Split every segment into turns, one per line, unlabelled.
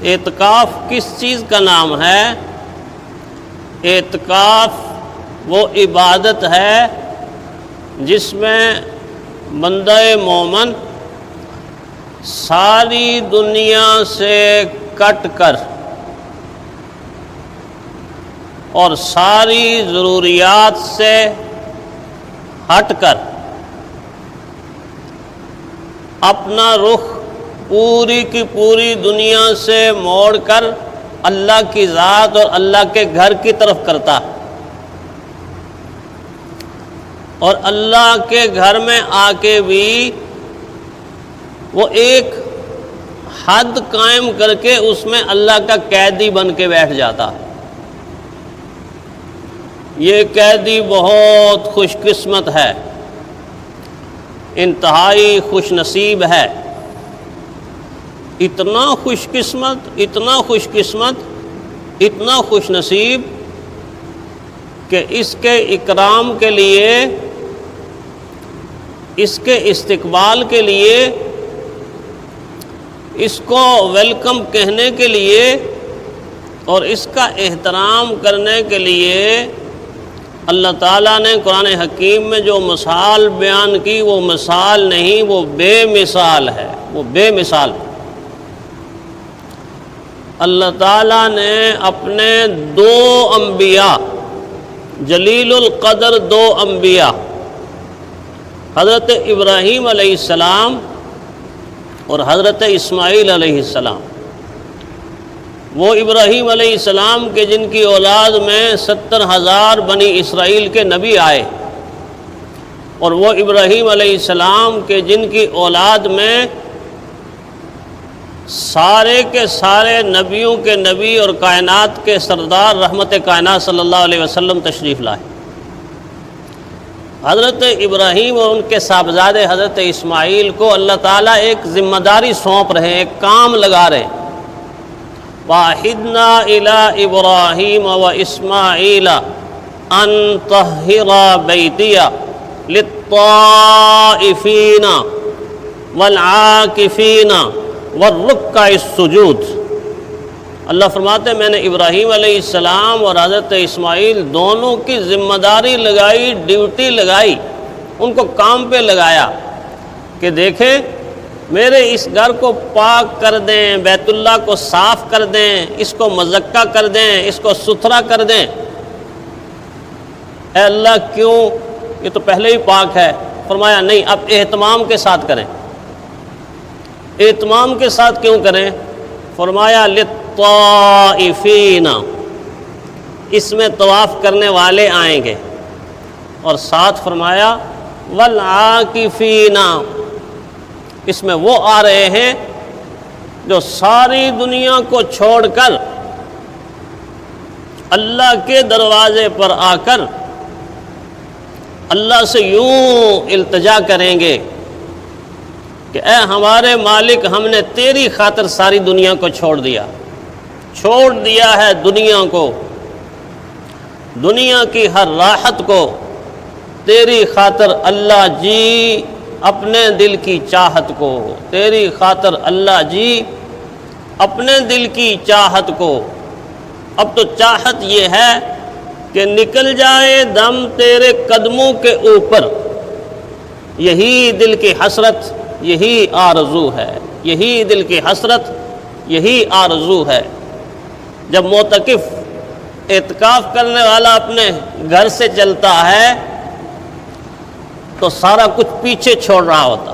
اعتکاف کس چیز کا نام ہے؟ اعتکاف وہ عبادت ہے جس میں بندہ مومن ساری دنیا سے کٹ کر اور ساری ضروریات سے ہٹ کر اپنا رخ پوری کی پوری دنیا سے موڑ کر اللہ کی ذات اور اللہ کے گھر کی طرف کرتا، اور اللہ کے گھر میں آ کے بھی وہ ایک حد قائم کر کے اس میں اللہ کا قیدی بن کے بیٹھ جاتا۔ یہ قیدی بہت خوش قسمت ہے، انتہائی خوش نصیب ہے، اتنا خوش قسمت، اتنا خوش قسمت، اتنا خوش نصیب کہ اس کے اکرام کے لیے، اس کے استقبال کے لیے، اس کو ویلکم کہنے کے لیے اور اس کا احترام کرنے کے لیے اللہ تعالیٰ نے قرآن حکیم میں جو مثال بیان کی وہ مثال نہیں، وہ بے مثال ہے، وہ بے مثال۔ اللہ تعالیٰ نے اپنے دو انبیاء، جلیل القدر دو انبیاء، حضرت ابراہیم علیہ السلام اور حضرت اسماعیل علیہ السلام، وہ ابراہیم علیہ السلام کے جن کی اولاد میں 70,000 بنی اسرائیل کے نبی آئے، اور وہ ابراہیم علیہ السلام کے جن کی اولاد میں سارے کے سارے نبیوں کے نبی اور کائنات کے سردار رحمت کائنات صلی اللہ علیہ وسلم تشریف لائے۔ حضرت ابراہیم اور ان کے صاحبزادے حضرت اسماعیل کو اللہ تعالیٰ ایک ذمہ داری سونپ رہے ہیں، ایک کام لگا رہے ہیں۔ وَعَهِدْنَا إِلَىٰ إِبْرَاهِيمَ وَإِسْمَاعِيلَ أَن طَهِّرَا بَيْتِيَ لِلطَّائِفِينَ وَالْعَاكِفِينَ وَالرُّكَّعِ السُّجُودِ۔ اللہ فرماتے ہیں میں نے ابراہیم علیہ السلام اور حضرت اسماعیل دونوں کی ذمہ داری لگائی، ڈیوٹی لگائی، ان کو کام پہ لگایا کہ دیکھیں میرے اس گھر کو پاک کر دیں، بیت اللہ کو صاف کر دیں، اس کو مزکہ کر دیں، اس کو ستھرا کر دیں۔ اے اللہ کیوں؟ یہ تو پہلے ہی پاک ہے۔ فرمایا نہیں، اب اہتمام کے ساتھ کریں۔ اہتمام کے ساتھ کیوں کریں؟ فرمایا للطائفین، اس میں طواف کرنے والے آئیں گے، اور ساتھ فرمایا والعاکفین، اس میں وہ آ رہے ہیں جو ساری دنیا کو چھوڑ کر اللہ کے دروازے پر آ کر اللہ سے یوں التجا کریں گے کہ اے ہمارے مالک، ہم نے تیری خاطر ساری دنیا کو چھوڑ دیا ہے، دنیا کو، دنیا کی ہر راحت کو تیری خاطر اللہ جی، اپنے دل کی چاہت کو، تیری خاطر اللہ جی، اپنے دل کی چاہت کو۔ اب تو چاہت یہ ہے کہ نکل جائے دم تیرے قدموں کے اوپر، یہی دل کی حسرت، یہی آرزو ہے، یہی دل کی حسرت، یہی آرزو ہے۔ جب معتکف اعتکاف کرنے والا اپنے گھر سے چلتا ہے تو سارا کچھ پیچھے چھوڑ رہا ہوتا،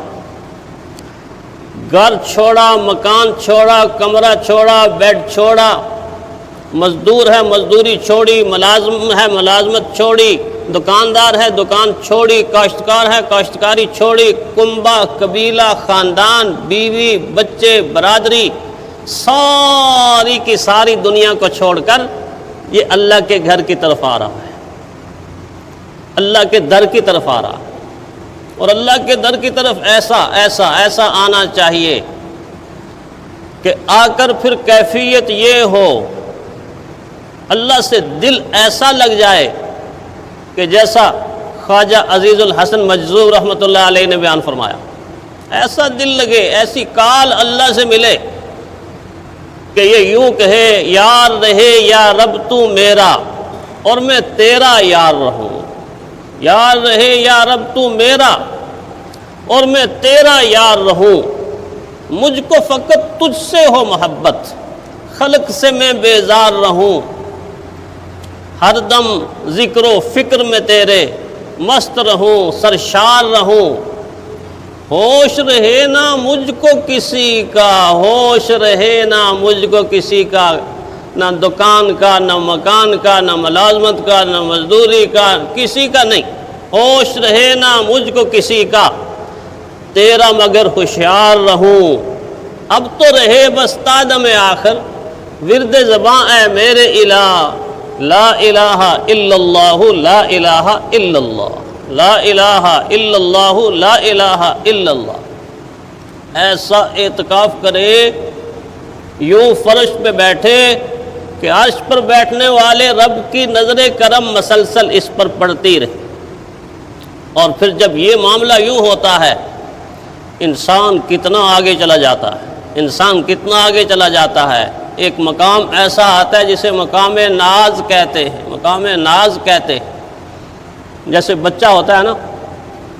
گھر چھوڑا، مکان چھوڑا، کمرہ چھوڑا، بیڈ چھوڑا، مزدور ہے مزدوری چھوڑی، ملازم ہے ملازمت چھوڑی، دکاندار ہے دکان چھوڑی، کاشتکار ہے کاشتکاری چھوڑی، کنبہ، قبیلہ، خاندان، بیوی، بچے، برادری، ساری کی ساری دنیا کو چھوڑ کر یہ اللہ کے گھر کی طرف آ رہا ہے، اللہ کے در کی طرف آ رہا ہے۔ اور اللہ کے در کی طرف ایسا ایسا ایسا آنا چاہیے کہ آ کر پھر کیفیت یہ ہو، اللہ سے دل ایسا لگ جائے کہ جیسا خواجہ عزیز الحسن مجذوب رحمۃ اللہ علیہ نے بیان فرمایا، ایسا دل لگے، ایسی کال اللہ سے ملے کہ یہ یوں کہے یار رہے یا رب تو میرا اور میں تیرا یار رہوں، یار رہے یا رب تو میرا اور میں تیرا یار رہوں، مجھ کو فقط تجھ سے ہو محبت، خلق سے میں بیزار رہوں، ہر دم ذکر و فکر میں تیرے مست رہوں، سرشار رہوں، ہوش رہے نہ مجھ کو کسی کا، ہوش رہے نہ مجھ کو کسی کا، نہ دکان کا، نہ مکان کا، نہ ملازمت کا، نہ مزدوری کا، کسی کا نہیں، ہوش رہے نہ مجھ کو کسی کا، تیرا مگر ہوشیار رہوں، اب تو رہے بس تادم آخر ورد زباں اے میرے الہ، لا الہ الا اللہ، لا الہ الا اللہ، لا الہ الا اللہ، لا الہ الا اللہ۔ ایسا اعتکاف کرے یوں فرش پہ بیٹھے کہ عرش پر بیٹھنے والے رب کی نظر کرم مسلسل اس پر پڑتی رہے، اور پھر جب یہ معاملہ یوں ہوتا ہے انسان کتنا آگے چلا جاتا ہے، انسان کتنا آگے چلا جاتا ہے۔ ایک مقام ایسا آتا ہے جسے مقام ناز کہتے ہیں، مقام ناز کہتے ہیں۔ جیسے بچہ ہوتا ہے نا،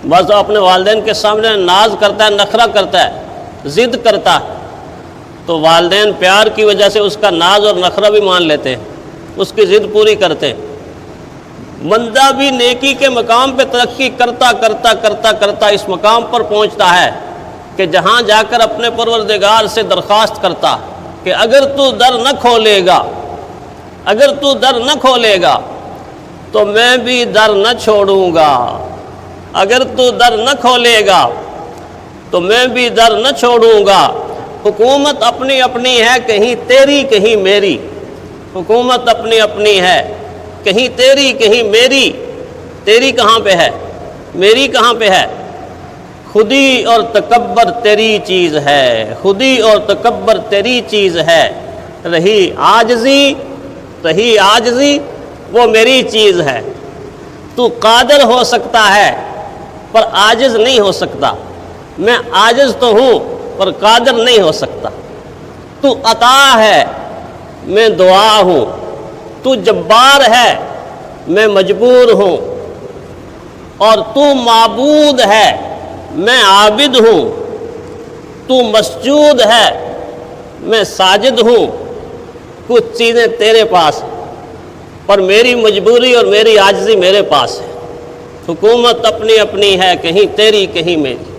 بس اپنے والدین کے سامنے ناز کرتا ہے، نخرہ کرتا ہے، ضد کرتا ہے، تو والدین پیار کی وجہ سے اس کا ناز اور نخرہ بھی مان لیتے ہیں، اس کی ضد پوری کرتے ہیں۔ بندہ بھی نیکی کے مقام پہ ترقی کرتا کرتا کرتا کرتا اس مقام پر پہنچتا ہے کہ جہاں جا کر اپنے پروردگار سے درخواست کرتا کہ اگر تو در نہ کھولے گا، اگر تو در نہ کھولے گا تو میں بھی در نہ چھوڑوں گا، اگر تو در نہ کھولے گا تو میں بھی در نہ چھوڑوں گا۔ حکومت اپنی اپنی ہے، کہیں تیری کہیں میری، حکومت اپنی اپنی ہے، کہیں تیری کہیں میری، تیری کہاں پہ ہے، میری کہاں پہ ہے؟ خودی اور تکبر تیری چیز ہے، خودی اور تکبر تیری چیز ہے، رہی عاجزی وہ میری چیز ہے۔ تو قادر ہو سکتا ہے پر عاجز نہیں ہو سکتا، میں عاجز تو ہوں پر قادر نہیں ہو سکتا۔ تو عطا ہے میں دعا ہوں، تو جبار ہے میں مجبور ہوں، اور تو معبود ہے میں عابد ہوں، تو مسجود ہے میں ساجد ہوں۔ کچھ چیزیں تیرے پاس ہیں پر میری مجبوری اور میری عاجزی میرے پاس ہے۔ حکومت اپنی اپنی ہے، کہیں تیری کہیں میری۔